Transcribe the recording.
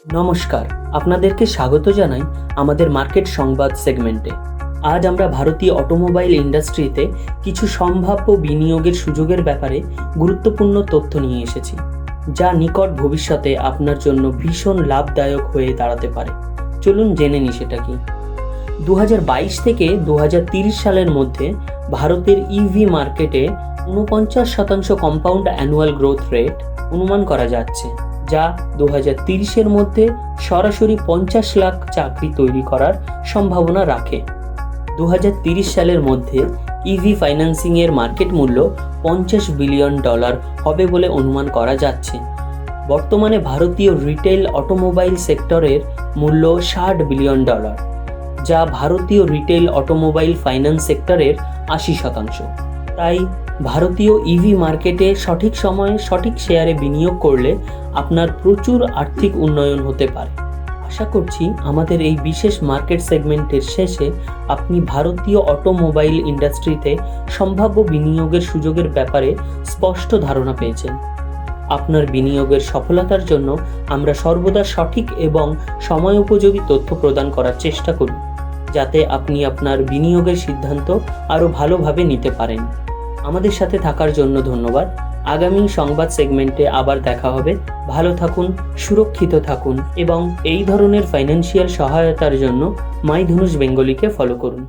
নমস্কার, আপনাদেরকে স্বাগত জানাই আমাদের মার্কেট সংবাদ সেগমেন্টে। আজ আমরা ভারতীয় অটোমোবাইল ইন্ডাস্ট্রিতে কিছু সম্ভাব্য বিনিয়োগের সুযোগের ব্যাপারে গুরুত্বপূর্ণ তথ্য নিয়ে এসেছি, যা নিকট ভবিষ্যতে আপনার জন্য ভীষণ লাভদায়ক হয়ে দাঁড়াতে পারে। চলুন জেনে নিই সেটা কি। 2022 থেকে 2030 সালের মধ্যে ভারতের ইভি মার্কেটে 49% কম্পাউন্ড অ্যানুয়াল গ্রোথ রেট অনুমান করা যাচ্ছে, যা 2030-এর মধ্যে সরাসরি 50 লাখ চাকরি তৈরি করার সম্ভাবনা রাখে। 2030 সালের মধ্যে ইভি ফাইন্যান্সিংয়ের মার্কেট মূল্য $50 বিলিয়ন হবে বলে অনুমান করা যাচ্ছে। বর্তমানে ভারতীয় রিটেল অটোমোবাইল সেক্টরের মূল্য $60 বিলিয়ন, যা ভারতীয় রিটেল অটোমোবাইল ফাইন্যান্স সেক্টরের 80%। তাই ভারতীয় ইভি মার্কেটে সঠিক সময়ে সঠিক শেয়ারে বিনিয়োগ করলে আপনার প্রচুর আর্থিক উন্নয়ন হতে পারে। আশা করছি আমাদের এই বিশেষ মার্কেট সেগমেন্টের শেষে আপনি ভারতীয় অটোমোবাইল ইন্ডাস্ট্রিতে সম্ভাব্য বিনিয়োগের সুযোগের ব্যাপারে স্পষ্ট ধারণা পেয়েছেন। আপনার বিনিয়োগের সফলতার জন্য আমরা সর্বদা সঠিক এবং সময়োপযোগী তথ্য প্রদান করার চেষ্টা করি, যাতে আপনি আপনার বিনিয়োগের সিদ্ধান্ত আরও ভালোভাবে নিতে পারেন। আমাদের সাথে থাকার জন্য ধন্যবাদ। আগামী সংবাদ সেগমেন্টে আবার দেখা হবে। ভালো থাকুন, সুরক্ষিত থাকুন এবং এই ধরনের ফাইন্যান্সিয়াল সহায়তার জন্য মাই ধনুষ বেঙ্গলিকে ফলো করুন।